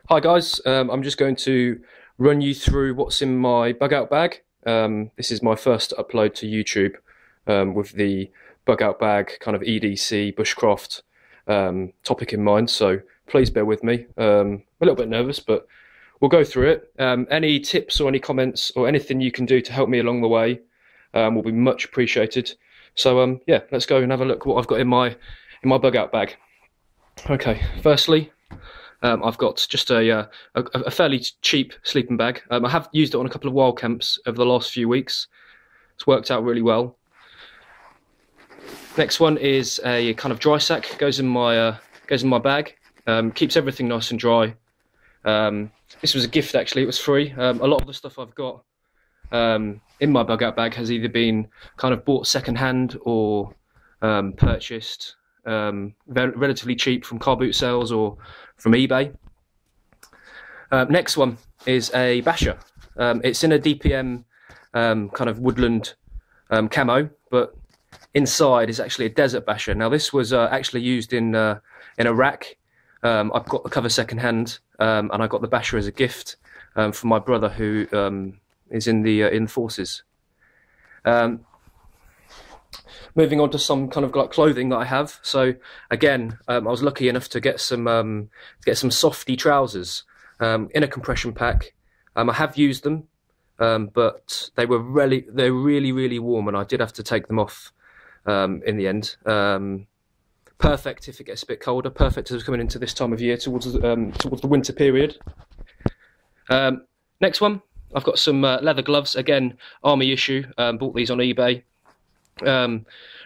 Hi guys, I'm just going to run you through what's in my bug out bag. This is my first upload to YouTube with the bug out bag kind of EDC Bushcraft topic in mind, so please bear with me. I'm a little bit nervous, but we'll go through it. Any tips or any comments or anything you can do to help me along the way will be much appreciated. So yeah, let's go and have a look at what I've got in my bug out bag. Okay, firstly, I've got just a fairly cheap sleeping bag. I have used it on a couple of wild camps over the last few weeks. It's worked out really well. Next one is a kind of dry sack. Goes in my bag. Keeps everything nice and dry. This was a gift actually. It was free. A lot of the stuff I've got in my bug out bag has either been kind of bought second hand or purchased relatively cheap from car boot sales or from eBay. Next one is a basher. It's in a DPM kind of woodland camo, but inside is actually a desert basher. Now this was actually used in Iraq. I've got the cover second hand, and I got the basher as a gift from my brother who is in the forces. Moving on to some kind of like clothing that I have. So again, I was lucky enough to get some softy trousers in a compression pack. I have used them, but they're really warm, and I did have to take them off in the end. Perfect if it gets a bit colder. Perfect as coming into this time of year towards the winter period. Next one, I've got some leather gloves. Again, army issue. Bought these on eBay.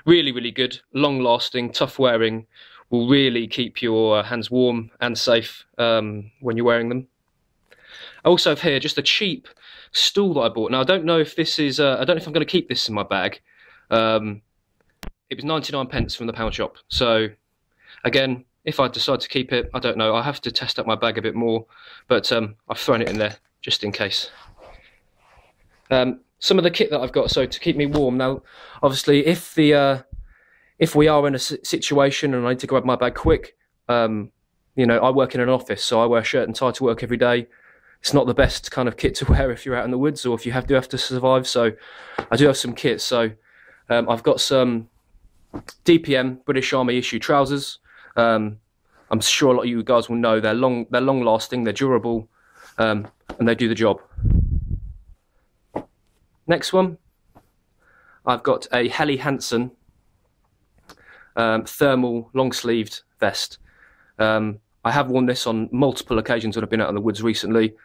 Really good, long lasting, tough wearing, will really keep your hands warm and safe when you're wearing them. I also have here just a cheap stool that I bought. Now I don't know if this is I don't know if I'm going to keep this in my bag. It was 99p from the pound shop, so again, if I decide to keep it, I don't know. I have to test out my bag a bit more, but I've thrown it in there just in case. Some of the kit that I've got, so to keep me warm. Now, obviously, if we are in a situation and I need to grab my bag quick, you know, I work in an office, so I wear a shirt and tie to work every day. It's not the best kind of kit to wear if you're out in the woods or if you do have to survive. So I do have some kits. So I've got some DPM British Army issue trousers. I'm sure a lot of you guys will know they're long lasting, they're durable, and they do the job. Next one, I've got a Helly Hansen thermal long-sleeved vest. I have worn this on multiple occasions when I've been out in the woods recently.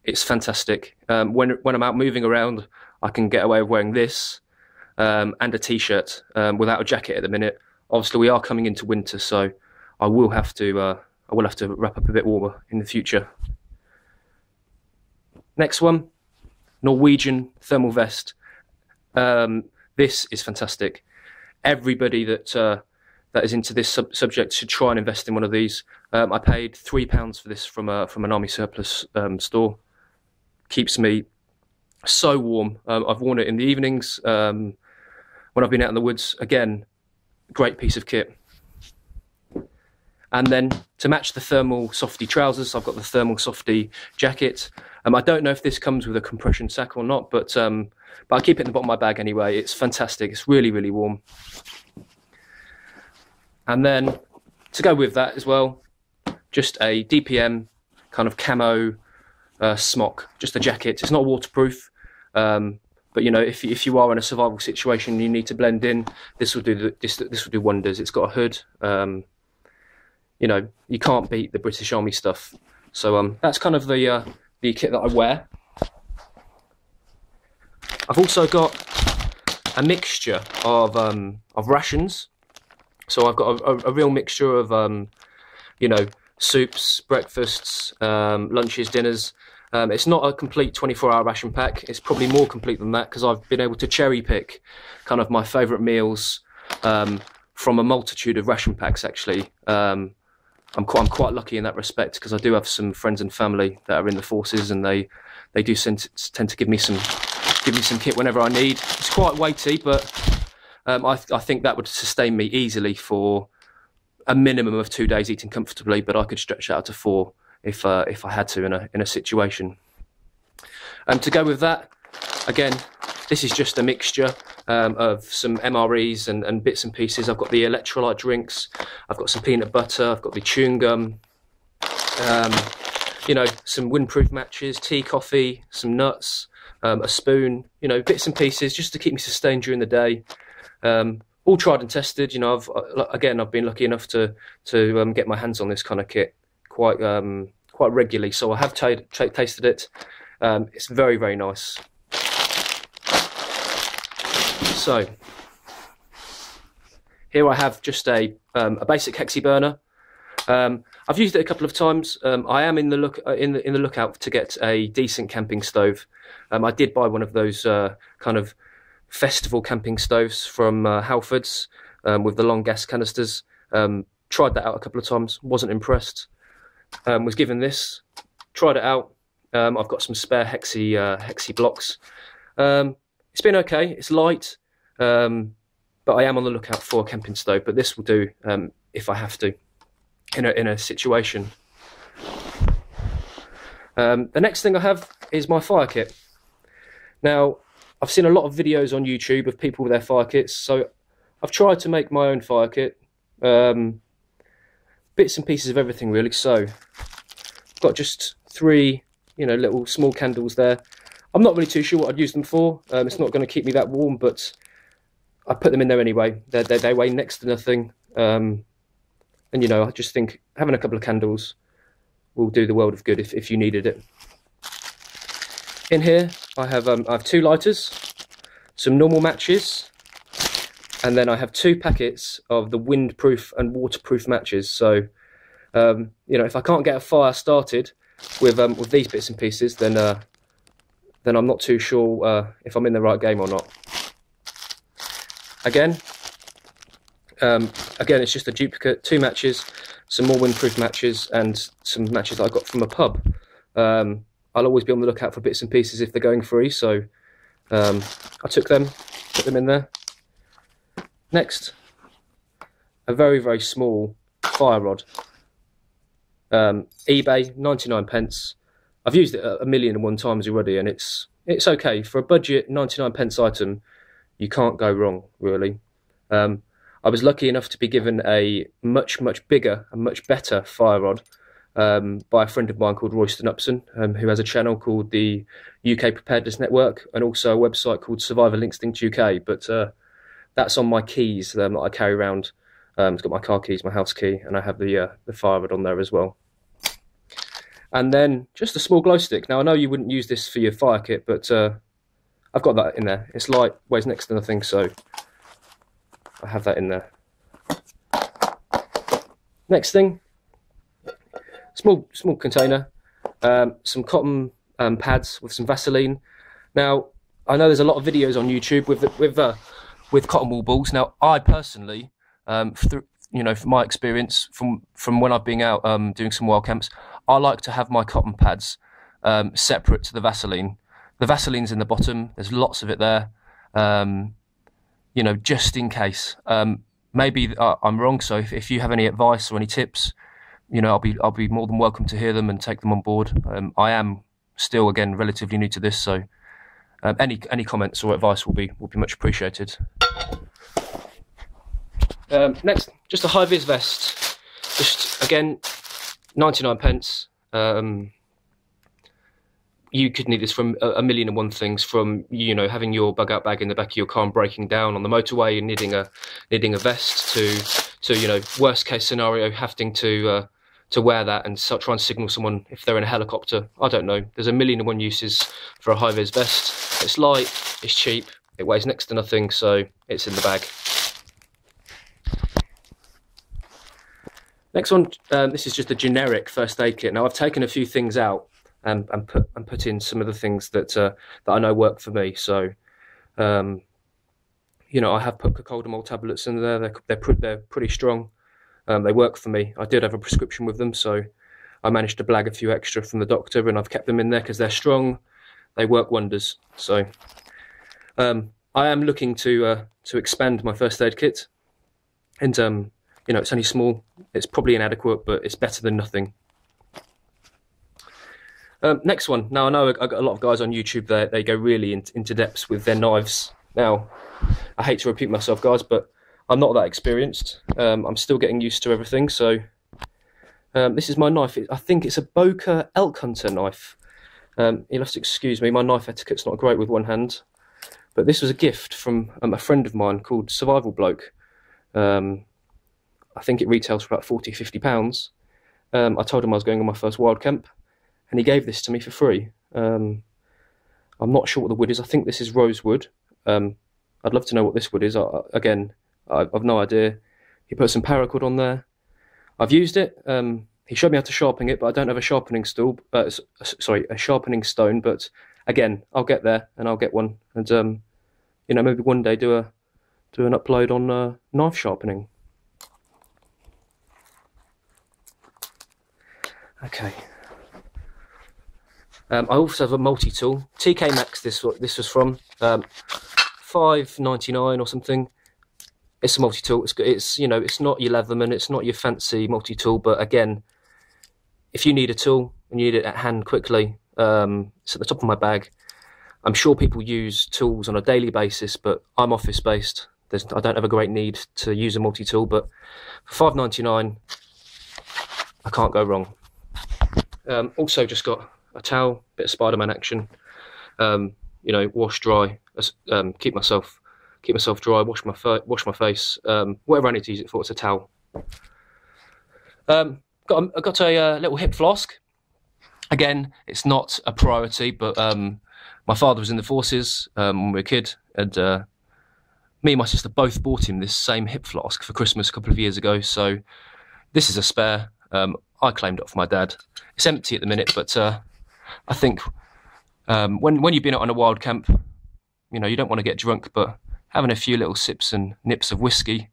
It's fantastic. When I'm out moving around, I can get away with wearing this and a t-shirt without a jacket at the minute. Obviously, we are coming into winter, so I will have to wrap up a bit warmer in the future. Next one, Norwegian thermal vest. This is fantastic. Everybody that is into this subject should try and invest in one of these. I paid £3 for this from an army surplus store. Keeps me so warm. I've worn it in the evenings when I've been out in the woods. Again, great piece of kit. And then to match the thermal softy trousers, I've got the thermal softy jacket. I don't know if this comes with a compression sack or not, but I keep it in the bottom of my bag anyway. It's fantastic. It's really warm. And then to go with that as well, just a DPM kind of camo smock, just a jacket. It's not waterproof, but you know, if you are in a survival situation and you need to blend in, this will do wonders. It's got a hood. You know, you can't beat the British Army stuff. So that's kind of the kit that I wear. I've also got a mixture of rations. So I've got a real mixture of you know, soups, breakfasts, lunches, dinners. It's not a complete 24-hour ration pack. It's probably more complete than that because I've been able to cherry pick kind of my favourite meals from a multitude of ration packs actually. I'm quite lucky in that respect because I do have some friends and family that are in the forces, and they do tend to give me some kit whenever I need. It's quite weighty, but I think that would sustain me easily for a minimum of 2 days eating comfortably, but I could stretch it out to 4 if I had to in a situation. To go with that, again, this is just a mixture of some MREs and bits and pieces. I've got the electrolyte drinks, I've got some peanut butter, I've got the chewing gum, you know, some windproof matches, tea, coffee, some nuts, a spoon, you know, bits and pieces just to keep me sustained during the day. All tried and tested. You know, I've been lucky enough to get my hands on this kind of kit quite regularly, so I have tasted it. It's very, very nice. So here I have just a basic hexi burner. I've used it a couple of times. I am in the lookout to get a decent camping stove. I did buy one of those kind of festival camping stoves from Halfords with the long gas canisters. Tried that out a couple of times, wasn't impressed. Was given this, tried it out. I've got some spare hexi blocks. It's been okay. It's light, but I am on the lookout for a camping stove. But this will do if I have to in a situation. The next thing I have is my fire kit. Now, I've seen a lot of videos on YouTube of people with their fire kits, so I've tried to make my own fire kit. Bits and pieces of everything, really. So I've got just 3, you know, little small candles there. I'm not really too sure what I'd use them for. It's not going to keep me that warm, but I put them in there anyway. They weigh next to nothing. And, you know, I just think having a couple of candles will do the world of good if you needed it. In here, I have 2 lighters, some normal matches, and then I have 2 packets of the windproof and waterproof matches. So, you know, if I can't get a fire started with these bits and pieces, then I'm not too sure if I'm in the right game or not. Again, it's just a duplicate, 2 matches, some more windproof matches, and some matches that I got from a pub. I'll always be on the lookout for bits and pieces if they're going free, so I took them, put them in there. Next, a very, very small fire rod. eBay, 99p. I've used it 1,000,001 times already, and it's okay for a budget 99p item. You can't go wrong, really. I was lucky enough to be given a much bigger and much better fire rod by a friend of mine called Royston Upson, who has a channel called the UK Preparedness Network and also a website called Survival Instinct UK. But that's on my keys that I carry around. It's got my car keys, my house key, and I have the fire rod on there as well. And then just a small glow stick. Now, I know you wouldn't use this for your fire kit, but I've got that in there. It's light, weighs next to nothing, so I have that in there. Next thing, small container, some cotton pads with some Vaseline. Now, I know there's a lot of videos on YouTube with cotton wool balls. Now, I personally, you know, from my experience, from when I've been out doing some wild camps, I like to have my cotton pads separate to the Vaseline. The Vaseline's in the bottom. There's lots of it there. You know, just in case. Maybe I'm wrong. So if you have any advice or any tips, you know, I'll be more than welcome to hear them and take them on board. I am still, again, relatively new to this, so any comments or advice will be much appreciated. Next, just a high-vis vest. Just again, 99p. You could need this from 1,000,001 things, from, you know, having your bug out bag in the back of your car and breaking down on the motorway and needing a vest to you know, worst case scenario, having to wear that and try and signal someone if they're in a helicopter. I don't know. There's 1,000,001 uses for a high vis vest. It's light, it's cheap, it weighs next to nothing, so it's in the bag. Next one, this is just a generic first aid kit. Now, I've taken a few things out and put in some of the things that I know work for me. So, you know, I have put Cocoldamol tablets in there. They're pretty strong. They work for me. I did have a prescription with them, so I managed to blag a few extra from the doctor, and I've kept them in there because they're strong. They work wonders. So, I am looking to expand my first aid kit, and you know, it's only small. It's probably inadequate, but it's better than nothing. Next one. Now I know I got a lot of guys on YouTube that they go really into depths with their knives. Now, I hate to repeat myself, guys, but I'm not that experienced. I'm still getting used to everything. So this is my knife. I think it's a Boker elk hunter knife. You'll have to excuse me. My knife etiquette's not great with one hand. But this was a gift from a friend of mine called Survival Bloke. I think it retails for about £40–50. I told him I was going on my first wild camp, and he gave this to me for free. I'm not sure what the wood is. I think this is rosewood. I'd love to know what this wood is. I've no idea. He put some paracord on there. I've used it. He showed me how to sharpen it, but I don't have a sharpening stool. A sharpening stone. But again, I'll get there and I'll get one, and maybe one day do an upload on knife sharpening. Okay. I also have a multi-tool. TK Maxx. This was from $5.99 or something. It's a multi-tool. It's not your Leatherman. It's not your fancy multi-tool. But again, if you need a tool and you need it at hand quickly, it's at the top of my bag. I'm sure people use tools on a daily basis, but I'm office based. I don't have a great need to use a multi-tool. But for $5.99, I can't go wrong. Also just got a towel, bit of Spider-Man action. Wash, dry, keep myself dry, wash my face, whatever I need to use it for. It's a towel. I got a little hip flask. Again, it's not a priority, but my father was in the forces when we were a kid, and me and my sister both bought him this same hip flask for Christmas a couple of years ago. So this is a spare. I claimed it for my dad. It's empty at the minute, but I think when you've been out on a wild camp, you don't want to get drunk, but having a few little sips and nips of whiskey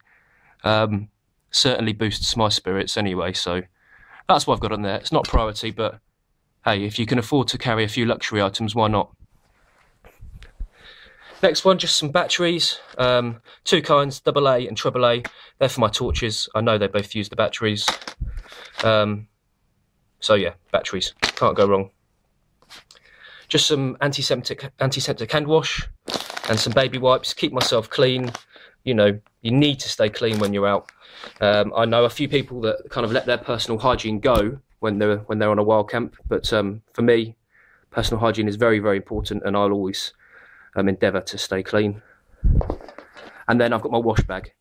certainly boosts my spirits anyway. So that's what I've got on there. It's not a priority, but hey, if you can afford to carry a few luxury items, why not? Next one, just some batteries. Two kinds, AA and AAA. They're for my torches. I know they both use the batteries. So yeah, batteries, can't go wrong. Just some antiseptic hand wash and some baby wipes. Keep myself clean. You need to stay clean when you're out. I know a few people that kind of let their personal hygiene go when they're on a wild camp, but for me, personal hygiene is very, very important, and I'll always endeavour to stay clean. And then I've got my wash bag.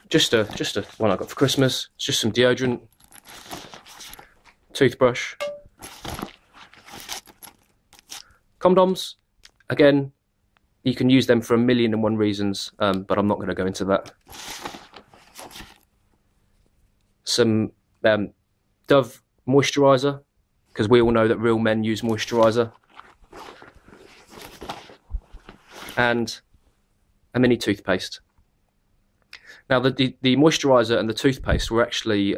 Just a one I got for Christmas. It's just some deodorant, toothbrush, condoms. Again, you can use them for 1,000,001 reasons, but I'm not going to go into that. Some Dove moisturiser, because we all know that real men use moisturiser. And a mini toothpaste. Now, the moisturiser and the toothpaste were actually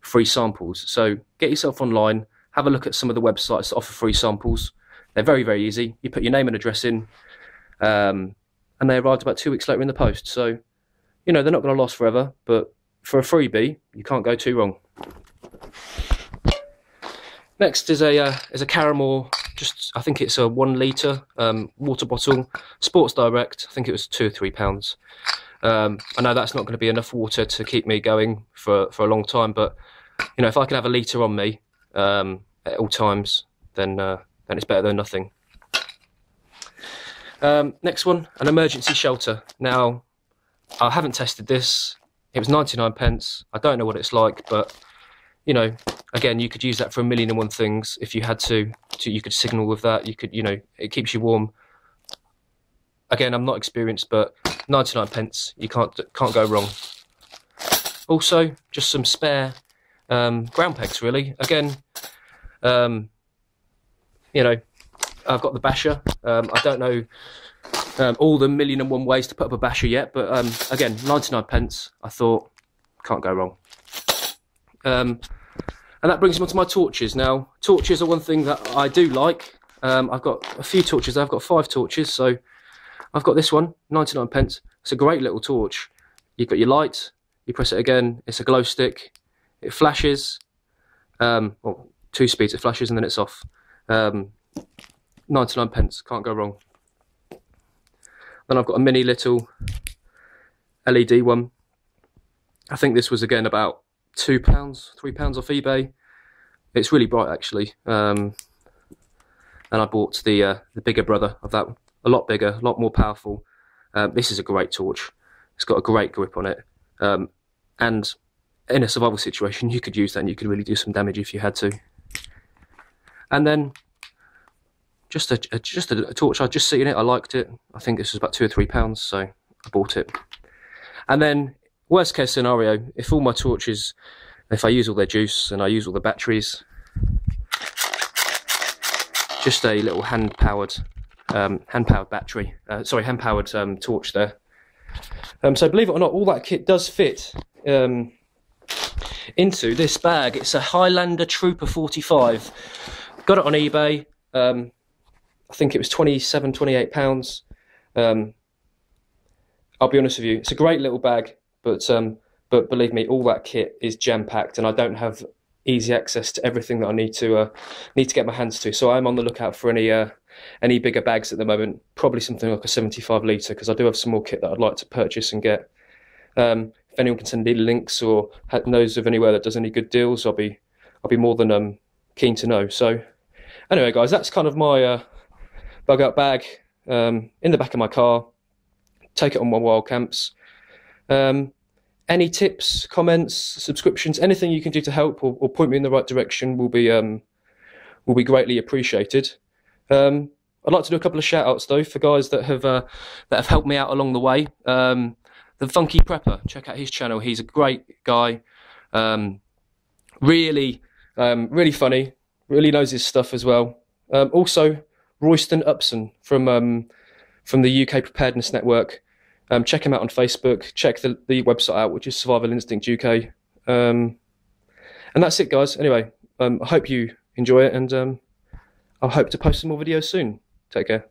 free samples. So get yourself online, have a look at some of the websites that offer free samples. They're very, very easy. You put your name and address in, and they arrived about 2 weeks later in the post. So, they're not going to last forever, but for a freebie, you can't go too wrong. Next is a Caramore, I think it's a 1 litre water bottle, Sports Direct. I think it was £2 or £3. I know that's not going to be enough water to keep me going for a long time, but if I can have a litre on me at all times, then it's better than nothing. Next one, an emergency shelter. Now, I haven't tested this. It was 99p. I don't know what it's like, but again, you could use that for 1,000,001 things if you had to. You could signal with that. You could, it keeps you warm. Again, I'm not experienced, but 99p, you can't go wrong. Also, just some spare ground pegs, really. Again, I've got the basher. I don't know all the 1,000,001 ways to put up a basher yet, but again, 99p, I thought, can't go wrong. And that brings me on to my torches. Now, torches are one thing that I do like. I've got a few torches. I've got 5 torches, so I've got this one, 99p. It's a great little torch. You've got your light, you press it again, it's a glow stick, it flashes. Well, 2 speeds, it flashes and then it's off. 99 pence, can't go wrong. Then I've got a mini little LED one. I think this was again about £2, £3 off eBay. It's really bright actually, and I bought the bigger brother of that, a lot bigger, a lot more powerful. This is a great torch. It's got a great grip on it, and in a survival situation you could use that and you could really do some damage if you had to. And then just a torch, I'd just seen it, I liked it. I think this was about £2 or £3, so I bought it. And then worst case scenario, if all my torches, if I use all their juice and I use all the batteries, just a little hand-powered battery, hand-powered torch there. So believe it or not, all that kit does fit into this bag. It's a Highlander Trooper 45. Got it on eBay. I think it was £27, £28. I'll be honest with you, it's a great little bag, but believe me, all that kit is jam-packed, and I don't have easy access to everything that I need to get my hands to. So I'm on the lookout for any bigger bags at the moment. Probably something like a 75 litre, because I do have some more kit that I'd like to purchase and get. If anyone can send me links or knows of anywhere that does any good deals, I'll be more than keen to know. So anyway, guys, that's kind of my bug out bag in the back of my car. Take it on my wild camps. Any tips, comments, subscriptions, anything you can do to help or point me in the right direction will be greatly appreciated. I'd like to do a couple of shout outs though for guys that have helped me out along the way. The Funky Prepper, check out his channel. He's a great guy. Really funny. Really knows his stuff as well. Also, Royston Upson from the UK Preparedness Network. Check him out on Facebook. Check the website out, which is Survival Instinct UK. And that's it, guys. Anyway, I hope you enjoy it, and I hope to post some more videos soon. Take care.